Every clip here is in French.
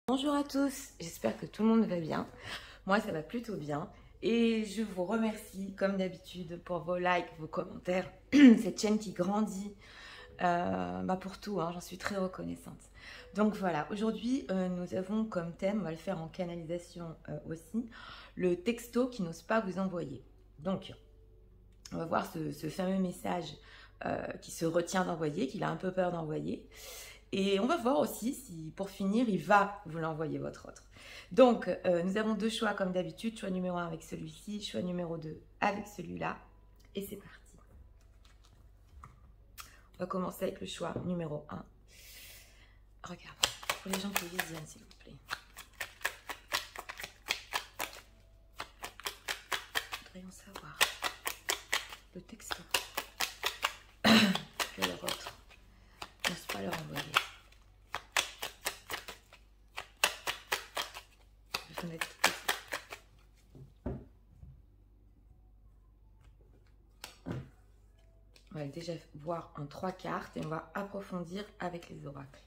Bonjour à tous, j'espère que tout le monde va bien. Moi, ça va plutôt bien. Et je vous remercie, comme d'habitude, pour vos likes, vos commentaires. Cette chaîne qui grandit pour tout, hein, j'en suis très reconnaissante. Donc voilà, aujourd'hui, nous avons comme thème, on va le faire en canalisation aussi, le texto qui n'ose pas vous envoyer. Donc, on va voir ce fameux message qui se retient d'envoyer, qu'il a un peu peur d'envoyer. Et on va voir aussi si, pour finir, il va vous l'envoyer votre autre. Donc, nous avons deux choix comme d'habitude. Choix numéro 1 avec celui-ci, choix numéro 2 avec celui-là. Et c'est parti. On va commencer avec le choix numéro 1. Regarde, pour les gens qui visionnent, s'il vous plaît. Voudrions savoir le texto que leur autre n'ose pas leur envoyer. On va déjà voir en 3 cartes et on va approfondir avec les oracles.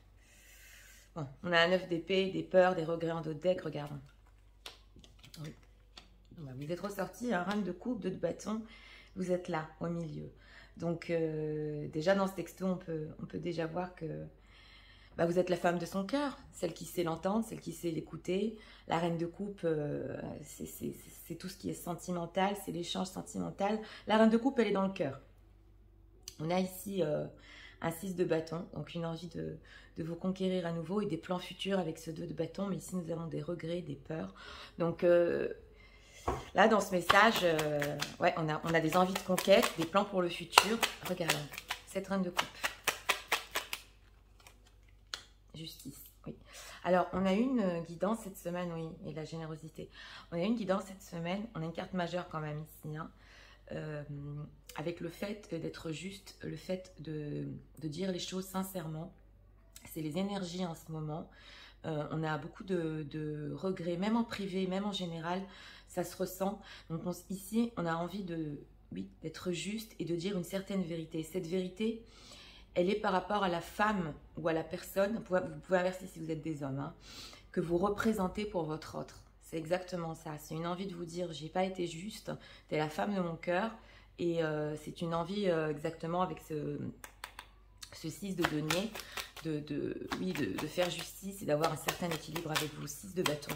Bon, on a un 9 d'épée, des peurs, des regrets en d'autres decks, regardons. Oui. Vous êtes ressorti un reine de coupe, 2 de bâton, vous êtes là, au milieu. Donc, déjà dans ce texto, on peut déjà voir que vous êtes la femme de son cœur, celle qui sait l'entendre, celle qui sait l'écouter. La reine de coupe, c'est tout ce qui est sentimental, c'est l'échange sentimental. La reine de coupe, elle est dans le cœur. On a ici un 6 de bâton, donc une envie de vous conquérir à nouveau et des plans futurs avec ce 2 de bâton. Mais ici, nous avons des regrets, des peurs. Donc là, dans ce message, ouais, on a des envies de conquête, des plans pour le futur. Regardons, cette reine de coupe. Justice, oui. Alors, on a une guidance cette semaine, oui, et la générosité. On a une guidance cette semaine, on a une carte majeure quand même ici, hein, avec le fait d'être juste, le fait de dire les choses sincèrement. C'est les énergies en ce moment. On a beaucoup de regrets, même en privé, même en général, ça se ressent. Donc ici, on a envie d'être juste et de dire une certaine vérité. Cette vérité, elle est par rapport à la femme ou à la personne, vous pouvez inverser si vous êtes des hommes, hein, que vous représentez pour votre autre. C'est exactement ça. C'est une envie de vous dire, j'ai pas été juste, tu es la femme de mon cœur. Et c'est une envie exactement avec ce 6 de denier, de faire justice et d'avoir un certain équilibre avec vous. 6 de bâton.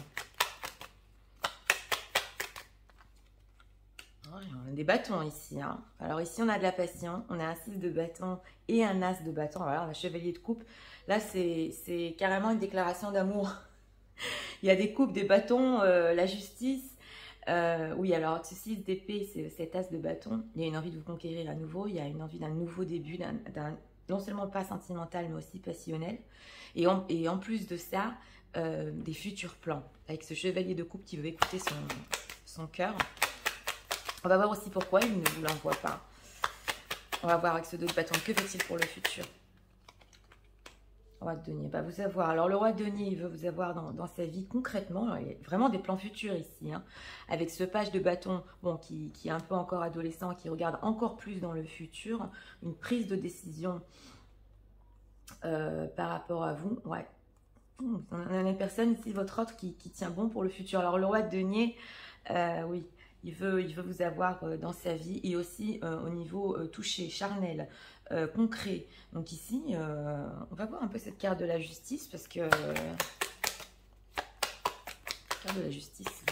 On a des bâtons ici, hein. Alors ici, on a de la passion. On a un 6 de bâton et un as de bâton. Voilà, on a chevalier de coupe. Là, c'est carrément une déclaration d'amour. Il y a des coupes, des bâtons, la justice. Oui, alors ce 6 d'épée, c'est cet as de bâton. Il y a une envie de vous conquérir à nouveau. Il y a une envie d'un nouveau début, non seulement pas sentimental, mais aussi passionnel. Et en plus de ça, des futurs plans. Avec ce chevalier de coupe qui veut écouter son cœur. On va voir aussi pourquoi il ne vous l'envoie pas. On va voir avec ce 2 de bâton, que fait-il pour le futur? Roi de denier, vous avoir. Alors le roi de denier, il veut vous avoir dans sa vie concrètement. Alors, il y a vraiment des plans futurs ici, hein, avec ce page de bâton, bon, qui est un peu encore adolescent, qui regarde encore plus dans le futur, une prise de décision par rapport à vous. Ouais, on a une personne ici, votre autre, qui tient bon pour le futur. Alors le roi de denier, oui. Il veut vous avoir dans sa vie et aussi au niveau touché, charnel, concret. Donc ici, on va voir un peu cette carte de la justice parce que... carte de la justice,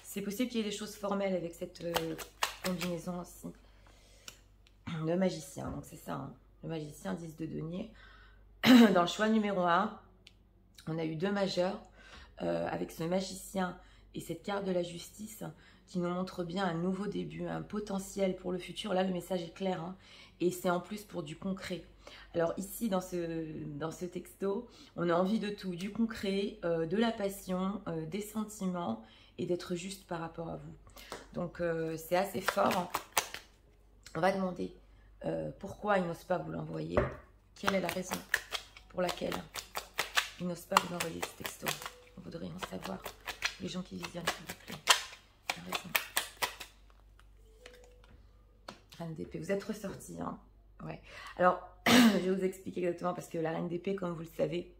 c'est possible qu'il y ait des choses formelles avec cette combinaison aussi. Le magicien, donc c'est ça, hein. Le magicien, 10 de denier. Dans le choix numéro 1, on a eu 2 majeurs avec ce magicien et cette carte de la justice qui nous montre bien un nouveau début, un potentiel pour le futur. Là, le message est clair, hein, et c'est en plus pour du concret. Alors ici, dans ce texto, on a envie de tout, du concret, de la passion, des sentiments et d'être juste par rapport à vous. Donc, c'est assez fort, hein. On va demander pourquoi il n'ose pas vous l'envoyer. Quelle est la raison pour laquelle il n'ose pas vous envoyer ce texto? On voudrait en savoir. Les gens qui visionnent, s'il vous plaît. La raison. Reine d'épée. Vous êtes ressorti, hein? Ouais. Alors, je vais vous expliquer exactement parce que la reine d'épée, comme vous le savez,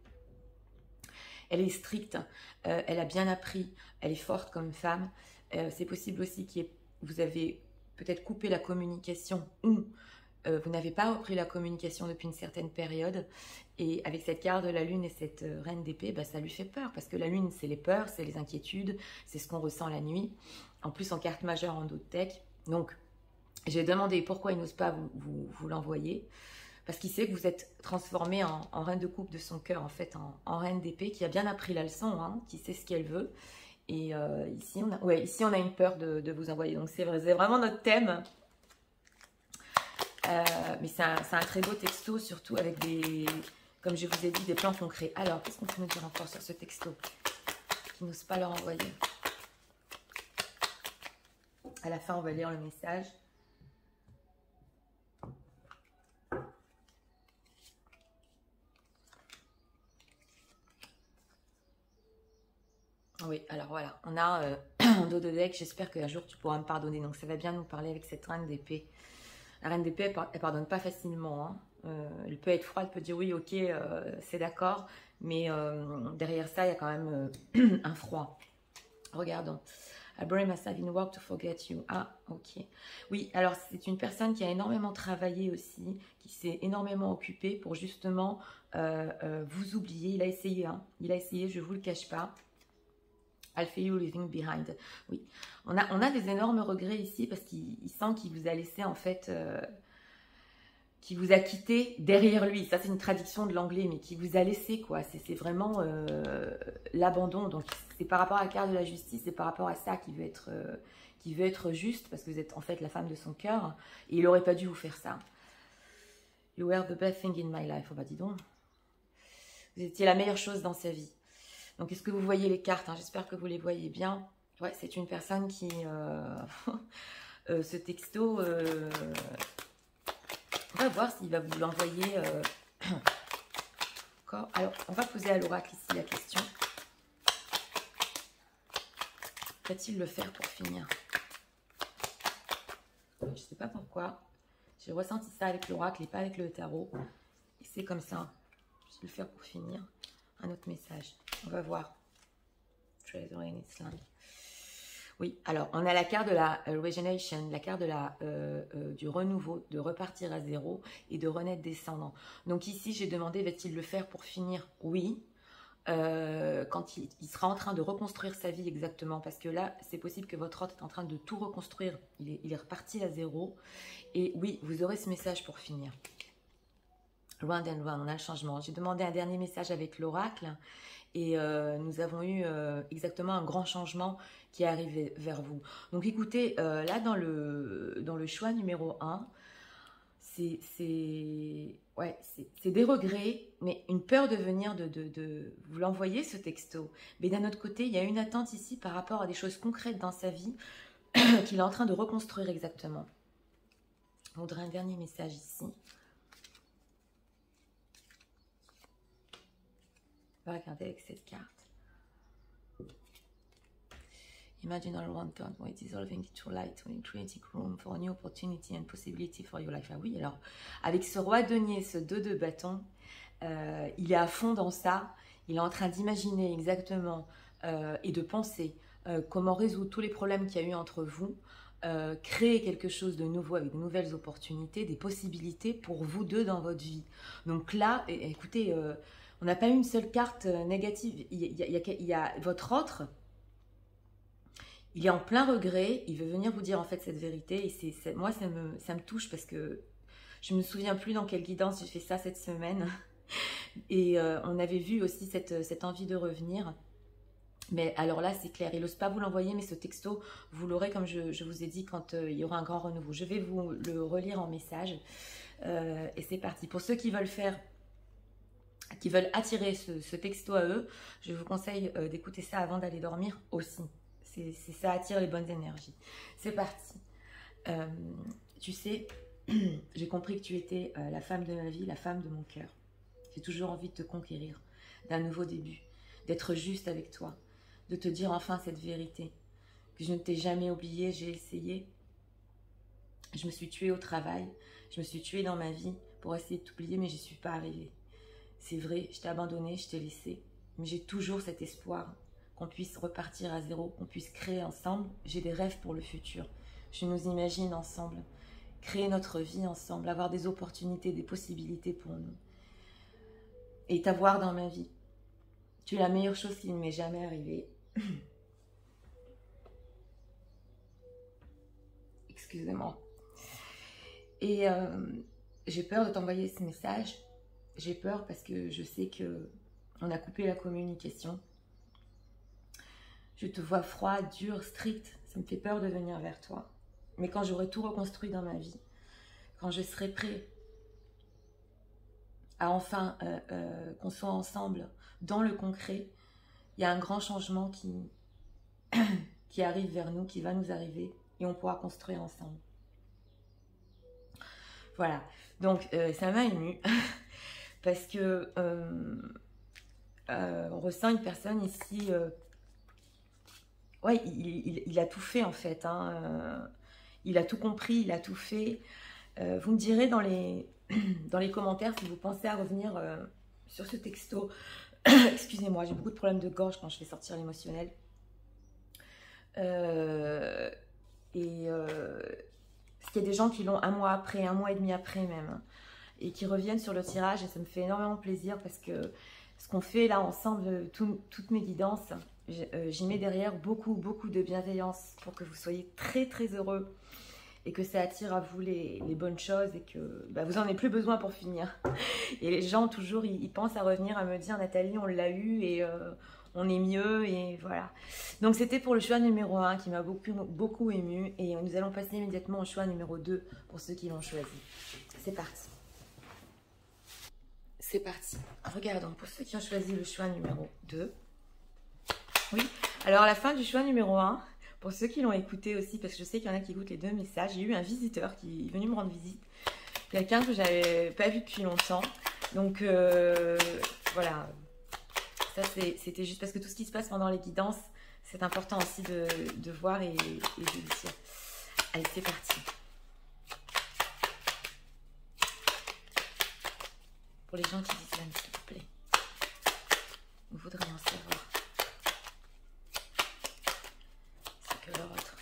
elle est stricte, elle a bien appris, elle est forte comme femme. C'est possible aussi que vous avez peut-être coupé la communication ou vous n'avez pas repris la communication depuis une certaine période. Et avec cette carte de la lune et cette reine d'épée, bah, ça lui fait peur. Parce que la lune, c'est les peurs, c'est les inquiétudes, c'est ce qu'on ressent la nuit. En plus, en carte majeure en deck. Donc, j'ai demandé pourquoi il n'ose pas vous l'envoyer. Parce qu'il sait que vous êtes transformé en reine de coupe de son cœur, en fait, en reine d'épée, qui a bien appris la leçon, hein, qui sait ce qu'elle veut. Et ici, on a une peur de vous envoyer. Donc, c'est vraiment notre thème. Mais c'est un très beau texto, surtout avec des, comme je vous ai dit, des plans concrets. Alors, qu'est-ce qu'on peut nous dire encore sur ce texto qui n'ose pas leur envoyer? À la fin, on va lire le message. Oui, alors voilà, on a en dos de deck, j'espère qu'un jour tu pourras me pardonner. Donc ça va bien nous parler avec cette reine d'épée. La reine d'épée, elle pardonne pas facilement. Hein. Elle peut être froide, elle peut dire oui, ok, c'est d'accord. Mais derrière ça, il y a quand même un froid. Regardons. I bury myself in work to forget you. Ah, ok. Oui, alors c'est une personne qui a énormément travaillé aussi, qui s'est énormément occupée pour justement vous oublier. Il a essayé, hein. Il a essayé, je ne vous le cache pas. I'll feel you leaving behind. Oui, on a des énormes regrets ici parce qu'il sent qu'il vous a laissé en fait, qu'il vous a quitté derrière lui. Ça c'est une traduction de l'anglais, mais qui vous a laissé quoi. C'est vraiment l'abandon. Donc c'est par rapport à la carte de la justice, c'est par rapport à ça qu'il veut être juste parce que vous êtes en fait la femme de son cœur et il n'aurait pas dû vous faire ça. You were the best thing in my life. Oh bah dis donc, vous étiez la meilleure chose dans sa vie. Donc, est-ce que vous voyez les cartes, hein? J'espère que vous les voyez bien. Ouais, c'est une personne qui... ce texto... on va voir s'il va vous l'envoyer... Encore. Alors, on va poser à l'oracle ici la question. Va-t-il le faire pour finir? Je ne sais pas pourquoi. J'ai ressenti ça avec l'oracle et pas avec le tarot. Et c'est comme ça. Je vais le faire pour finir. Un autre message. On va voir. Treasure in Island. Oui, alors on a la carte de la regeneration, la carte de du renouveau, de repartir à zéro et de renaître descendant. Donc ici, j'ai demandé, va-t-il le faire pour finir? Oui. Quand il sera en train de reconstruire sa vie exactement, parce que là, c'est possible que votre hôte est en train de tout reconstruire. Il est reparti à zéro. Et oui, vous aurez ce message pour finir. Round and round, on a le changement. J'ai demandé un dernier message avec l'oracle et nous avons eu exactement un grand changement qui est arrivé vers vous. Donc écoutez, là dans le choix numéro 1, c'est des regrets, mais une peur de venir de vous l'envoyer ce texto. Mais d'un autre côté, il y a une attente ici par rapport à des choses concrètes dans sa vie qu'il est en train de reconstruire exactement. On voudrait un dernier message ici. On va regarder avec cette carte. Imagine all around God, when dissolving into light, when creating room for a new opportunity and possibility for your life. Ah oui, alors, avec ce roi denier, ce 2 de bâton, il est à fond dans ça. Il est en train d'imaginer exactement et de penser comment résoudre tous les problèmes qu'il y a eu entre vous, créer quelque chose de nouveau avec de nouvelles opportunités, des possibilités pour vous deux dans votre vie. Donc là, écoutez, on n'a pas eu une seule carte négative. Il y a votre autre, il est en plein regret, il veut venir vous dire en fait cette vérité. Et moi, ça me touche parce que je ne me souviens plus dans quelle guidance j'ai fait ça cette semaine. Et on avait vu aussi cette envie de revenir. Mais alors là, c'est clair, il n'ose pas vous l'envoyer, mais ce texto, vous l'aurez comme je vous ai dit quand il y aura un grand renouveau. Je vais vous le relire en message. Et c'est parti. Pour ceux qui veulent qui veulent attirer ce texto à eux, je vous conseille d'écouter ça avant d'aller dormir aussi. Ça attire les bonnes énergies. C'est parti. Tu sais, j'ai compris que tu étais la femme de ma vie, la femme de mon cœur. J'ai toujours envie de te conquérir, d'un nouveau début, d'être juste avec toi, de te dire enfin cette vérité, que je ne t'ai jamais oublié, j'ai essayé. Je me suis tuée au travail, je me suis tuée dans ma vie pour essayer de t'oublier, mais j'y suis pas arrivée. C'est vrai, je t'ai abandonné, je t'ai laissé, mais j'ai toujours cet espoir qu'on puisse repartir à zéro, qu'on puisse créer ensemble. J'ai des rêves pour le futur. Je nous imagine ensemble, créer notre vie ensemble, avoir des opportunités, des possibilités pour nous. Et t'avoir dans ma vie. Tu es la meilleure chose qui ne m'est jamais arrivée. Excusez-moi. Et j'ai peur de t'envoyer ce message. J'ai peur parce que je sais que on a coupé la communication. Je te vois froid, dur, strict. Ça me fait peur de venir vers toi. Mais quand j'aurai tout reconstruit dans ma vie, quand je serai prêt à enfin qu'on soit ensemble dans le concret, il y a un grand changement qui arrive vers nous, qui va nous arriver et on pourra construire ensemble. Voilà, donc ça m'a émue parce que on ressent une personne ici, ouais, il a tout fait en fait, hein, il a tout compris, il a tout fait. Vous me direz dans les commentaires si vous pensez à revenir sur ce texto. Excusez-moi, j'ai beaucoup de problèmes de gorge quand je fais sortir l'émotionnel. Parce qu'il y a des gens qui l'ont un mois après, un mois et demi après même, et qui reviennent sur le tirage, et ça me fait énormément plaisir parce que ce qu'on fait là ensemble, toutes mes guidances, j'y mets derrière beaucoup de bienveillance pour que vous soyez très heureux et que ça attire à vous les bonnes choses et que bah, vous n'en avez plus besoin pour finir. Et les gens toujours, ils pensent à revenir à me dire Nathalie, on l'a eu et on est mieux et voilà. Donc c'était pour le choix numéro 1 qui m'a beaucoup ému et nous allons passer immédiatement au choix numéro 2 pour ceux qui l'ont choisi. C'est parti. C'est parti. Regardons pour ceux qui ont choisi le choix numéro 2. Oui, alors à la fin du choix numéro 1, pour ceux qui l'ont écouté aussi, parce que je sais qu'il y en a qui écoutent les 2 messages, j'ai eu un visiteur qui est venu me rendre visite. Quelqu'un que j'avais pas vu depuis longtemps. Donc voilà, ça c'était juste parce que tout ce qui se passe pendant les guidances, c'est important aussi de voir et de dire. Allez, c'est parti. Pour les gens qui disent même, s'il vous plaît, vous voudriez en savoir. C'est que l'autre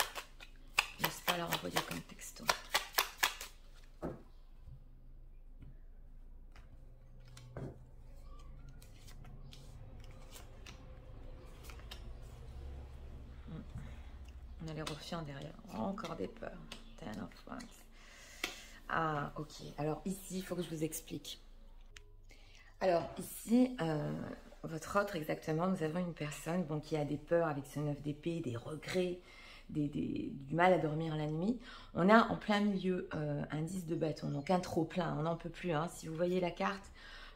n'ose pas leur envoyer comme texto. On a les refiens derrière. Encore des peurs. Ten of Wands. Ah, ok. Alors ici, il faut que je vous explique. Alors ici, votre autre exactement, nous avons une personne bon, qui a des peurs avec ce 9 d'épée, des regrets, du mal à dormir la nuit. On a en plein milieu un 10 de bâton, donc un trop plein, on n'en peut plus. Hein. Si vous voyez la carte,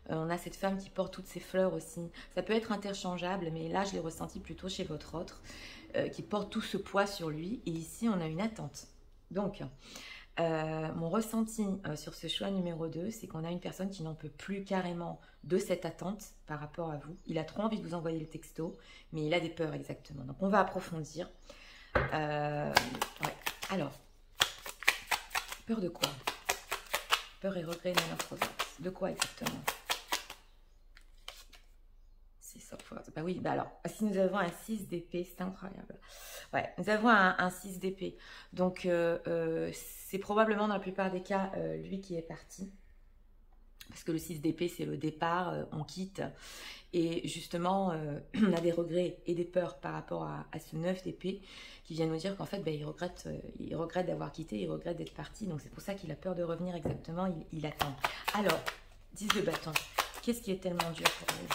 on a cette femme qui porte toutes ses fleurs aussi. Ça peut être interchangeable, mais là je l'ai ressenti plutôt chez votre autre, qui porte tout ce poids sur lui. Et ici on a une attente. Donc, mon ressenti sur ce choix numéro 2, c'est qu'on a une personne qui n'en peut plus carrément de cette attente par rapport à vous. Il a trop envie de vous envoyer le texto, mais il a des peurs exactement. Donc on va approfondir. Ouais. Alors, peur de quoi? Peur et regret de quoi exactement? Bah oui, bah alors, si nous avons un 6 d'épée, c'est incroyable. Ouais, nous avons un 6 d'épée. Donc, c'est probablement dans la plupart des cas, lui qui est parti. Parce que le 6 d'épée, c'est le départ, on quitte. Et justement, on a des regrets et des peurs par rapport à ce 9 d'épée qui vient nous dire qu'en fait, bah, il regrette d'avoir quitté, il regrette d'être parti. Donc, c'est pour ça qu'il a peur de revenir exactement, il attend. Alors, 10 de bâton, qu'est-ce qui est tellement dur pour vous?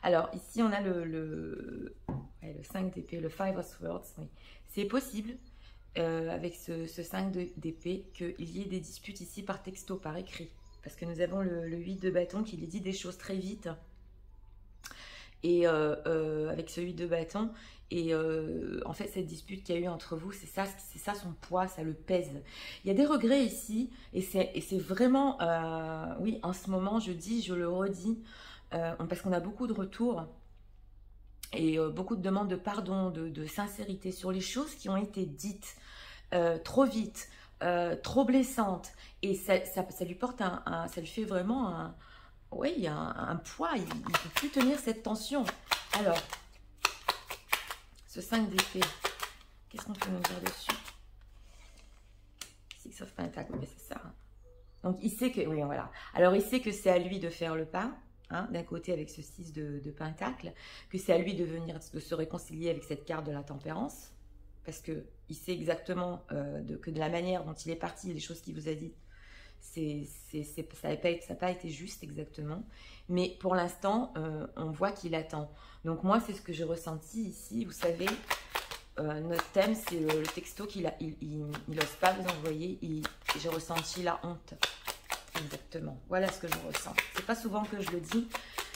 Alors, ici, on a le 5 d'épée, le 5 of Swords. Oui. C'est possible, avec ce 5 d'épée, qu'il y ait des disputes ici par texto, par écrit. Parce que nous avons le 8 de bâton qui lui dit des choses très vite. Et avec ce 8 de bâton, et en fait, cette dispute qu'il y a eu entre vous, c'est ça son poids, ça le pèse. Il y a des regrets ici, et c'est vraiment, oui, en ce moment, je le redis, parce qu'on a beaucoup de retours et beaucoup de demandes de pardon, de sincérité sur les choses qui ont été dites trop vite, trop blessante. Et ça lui porte ça lui fait vraiment un poids. Il ne peut plus tenir cette tension. Alors, ce 5 d'épée, qu'est-ce qu'on peut nous dire dessus? Six of Pentacles, mais c'est ça. Donc, il sait que, oui, voilà. Alors, il sait que c'est à lui de faire le pas, hein, d'un côté avec ce 6 de Pentacle, que c'est à lui de se réconcilier avec cette carte de la tempérance, parce que il sait exactement que de la manière dont il est parti, les choses qu'il vous a dit, ça n'a pas été juste exactement. Mais pour l'instant, on voit qu'il attend. Donc, moi, c'est ce que j'ai ressenti ici. Vous savez, notre thème, c'est le texto qu'il n'ose pas vous envoyer. J'ai ressenti la honte. Exactement. Voilà ce que je ressens. C'est pas souvent que je le dis,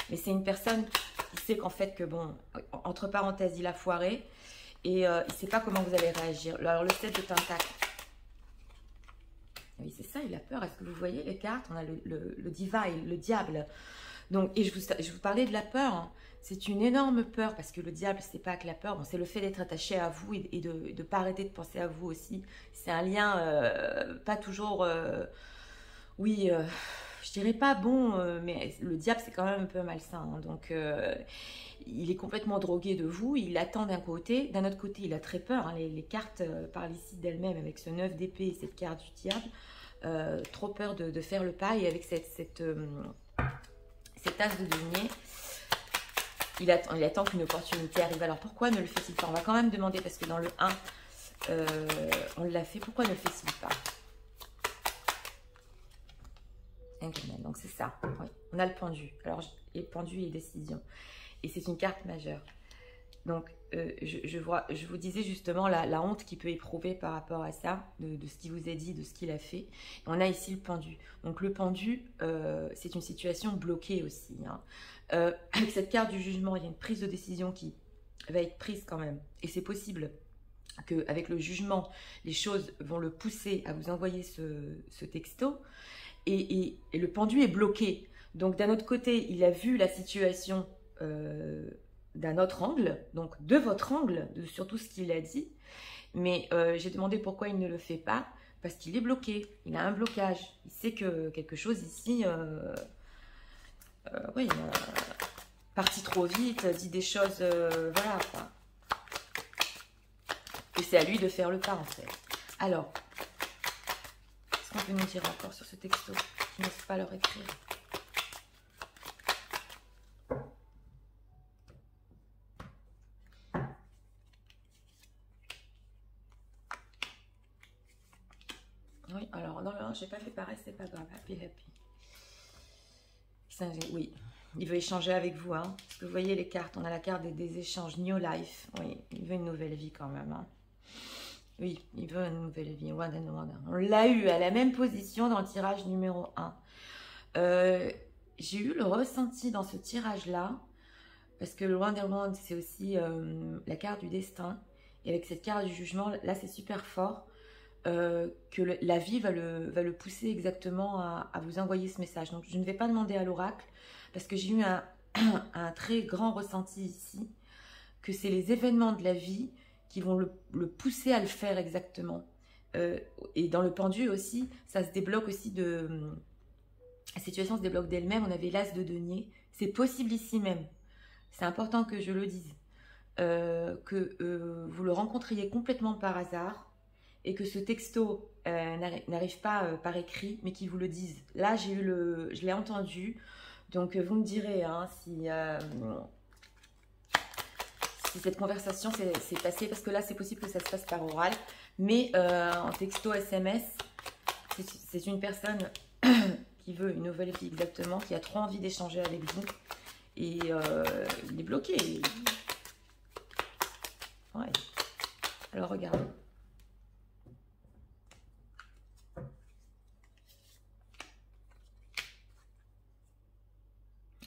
mais c'est une personne qui sait qu'en fait, que bon, entre parenthèses, il a foiré et il ne sait pas comment vous allez réagir. Alors, le 7 de Pentacle. Oui, c'est ça, il a peur. Est-ce que vous voyez les cartes? On a le divine, le diable. Donc, et je vous parlais de la peur. Hein. C'est une énorme peur parce que le diable, c'est pas que la peur. Bon, c'est le fait d'être attaché à vous et de ne pas arrêter de penser à vous aussi. C'est un lien pas toujours... oui, je dirais pas bon, mais le diable, c'est quand même un peu malsain. Hein. Donc, il est complètement drogué de vous. Il attend d'un côté. D'un autre côté, il a très peur. Hein. Les cartes parlent ici d'elles-mêmes avec ce 9 d'épée et cette carte du diable. Trop peur de faire le pas. Et avec cet as de denier, il attend qu'une opportunité arrive. Alors, pourquoi ne le fait-il pas? On va quand même demander, parce que dans le 1, on l'a fait. Pourquoi ne le fait-il pas? Donc, c'est ça. Oui. On a le pendu. Alors, et pendu et décision. Et c'est une carte majeure. Donc, je vous disais justement la honte qu'il peut éprouver par rapport à ça, de ce qu'il vous a dit, de ce qu'il a fait. Et on a ici le pendu. Donc, le pendu, c'est une situation bloquée aussi. Hein. Avec cette carte du jugement, il y a une prise de décision qui va être prise quand même. Et c'est possible qu'avec le jugement, les choses vont le pousser à vous envoyer ce texto. Et le pendu est bloqué. Donc, d'un autre côté, il a vu la situation d'un autre angle, donc de votre angle, sur tout ce qu'il a dit. Mais j'ai demandé pourquoi il ne le fait pas, parce qu'il est bloqué. Il a un blocage. Il sait que quelque chose ici, oui, parti trop vite, dit des choses, voilà, quoi. Et c'est à lui de faire le pas, en fait. Alors, qu'est-ce qu'on peut nous dire encore sur ce texto qui n'ose pas leur écrire? Oui, alors, non, j'ai pas fait pareil, c'est pas grave. Happy, happy. Oui, il veut échanger avec vous, hein. Parce que vous voyez les cartes, on a la carte des échanges, New Life. Oui, il veut une nouvelle vie quand même, hein. Oui, il veut une nouvelle vie. One and one. On l'a eu à la même position dans le tirage numéro 1. J'ai eu le ressenti dans ce tirage-là, parce que le Wonderland, c'est aussi la carte du destin. Et avec cette carte du jugement, là, c'est super fort. Que la vie va le pousser exactement à vous envoyer ce message. Donc, je ne vais pas demander à l'oracle, parce que j'ai eu un très grand ressenti ici, que c'est les événements de la vie qui vont le pousser à le faire exactement. Et dans le pendu aussi, ça se débloque aussi la situation se débloque d'elle-même. On avait l'as de denier. C'est possible ici même. C'est important que je le dise. Que vous le rencontriez complètement par hasard et que ce texto n'arrive pas par écrit, mais qu'il vous le dise. Là, je l'ai entendu. Donc, vous me direz hein, si cette conversation s'est passée, parce que là, c'est possible que ça se passe par oral, mais en texto SMS, c'est une personne qui veut une nouvelle vie exactement, qui a trop envie d'échanger avec vous, et il est bloqué. Ouais. Alors, regardez.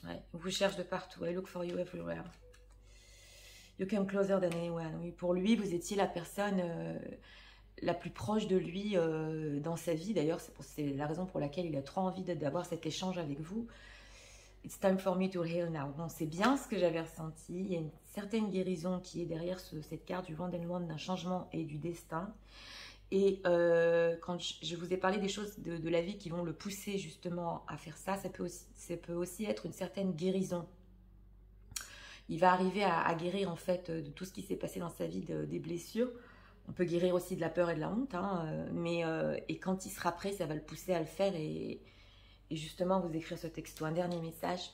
Ouais, il vous cherche de partout. I look for you everywhere. You came closer than anyone. Oui, pour lui, vous étiez la personne la plus proche de lui dans sa vie. D'ailleurs, c'est la raison pour laquelle il a trop envie d'avoir cet échange avec vous. It's time for me to heal now. Bon, c'est bien ce que j'avais ressenti. Il y a une certaine guérison qui est derrière cette carte du Wonderland, d'un changement et du destin. Et quand je vous ai parlé des choses de la vie qui vont le pousser justement à faire ça, ça peut aussi être une certaine guérison. Il va arriver à guérir en fait de tout ce qui s'est passé dans sa vie, des blessures. On peut guérir aussi de la peur et de la honte, hein, et quand il sera prêt, ça va le pousser à le faire et justement vous écrire ce texto. Un dernier message.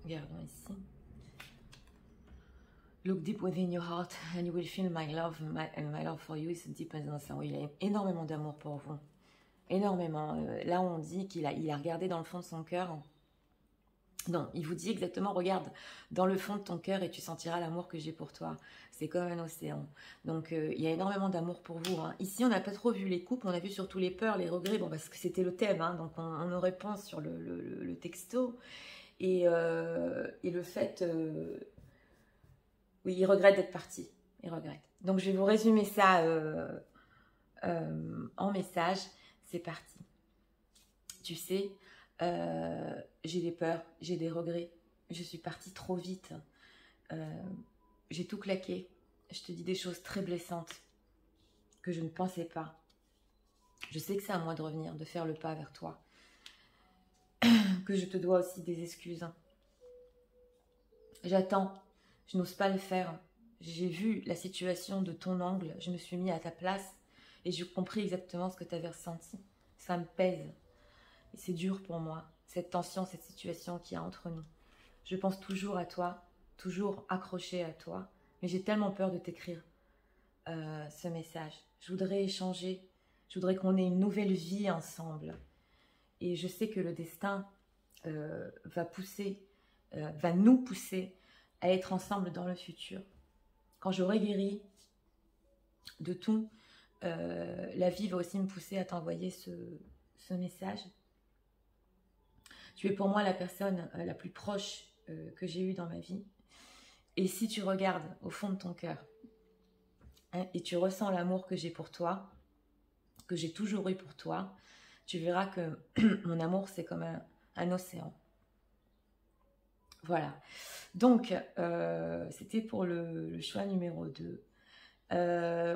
Regardons ici. Look deep within your heart and you will feel my love and my love for you is deep as the sun. Il a énormément d'amour pour vous. Énormément. Là, on dit qu'il a regardé dans le fond de son cœur. Non, il vous dit exactement, regarde dans le fond de ton cœur et tu sentiras l'amour que j'ai pour toi. C'est comme un océan. Donc, il y a énormément d'amour pour vous. Hein. Ici, on n'a pas trop vu les couples, on a vu surtout les peurs, les regrets, bon, parce que c'était le thème. Hein, donc, on nous répond sur le texto. Et le fait... oui, il regrette d'être parti. Il regrette. Donc, je vais vous résumer ça en message. C'est parti. Tu sais... j'ai des peurs, j'ai des regrets, je suis partie trop vite, j'ai tout claqué, je te dis des choses très blessantes que je ne pensais pas. Je sais que c'est à moi de revenir, de faire le pas vers toi, que je te dois aussi des excuses. J'attends, je n'ose pas le faire, j'ai vu la situation de ton angle, je me suis mis à ta place et j'ai compris exactement ce que tu avais ressenti. Ça me pèse. Et c'est dur pour moi, cette tension, cette situation qu'il y a entre nous. Je pense toujours à toi, toujours accrochée à toi, mais j'ai tellement peur de t'écrire ce message. Je voudrais échanger, je voudrais qu'on ait une nouvelle vie ensemble. Et je sais que le destin va nous pousser à être ensemble dans le futur. Quand j'aurai guéri de tout, la vie va aussi me pousser à t'envoyer ce message. Tu es pour moi la personne la plus proche que j'ai eue dans ma vie. Et si tu regardes au fond de ton cœur, hein, et tu ressens l'amour que j'ai pour toi, que j'ai toujours eu pour toi, tu verras que mon amour, c'est comme un océan. Voilà. Donc, c'était pour le choix numéro 2.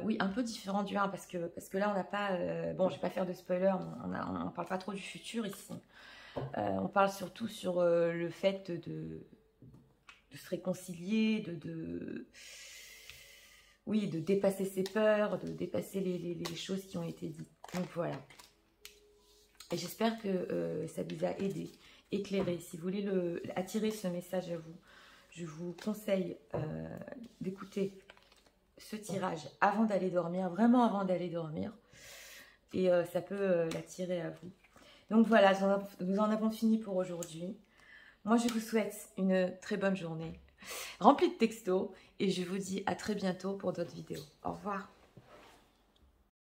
Oui, un peu différent du 1, parce que là, on n'a pas... bon, je ne vais pas faire de spoiler, on ne parle pas trop du futur ici. On parle surtout sur le fait de se réconcilier, oui, de dépasser ses peurs, de dépasser les choses qui ont été dites. Donc voilà. Et j'espère que ça vous a aidé, éclairé. Si vous voulez attirer ce message à vous, je vous conseille d'écouter ce tirage avant d'aller dormir, vraiment avant d'aller dormir. Et ça peut l'attirer à vous. Donc voilà, nous en avons fini pour aujourd'hui. Moi, je vous souhaite une très bonne journée, remplie de textos. Et je vous dis à très bientôt pour d'autres vidéos. Au revoir.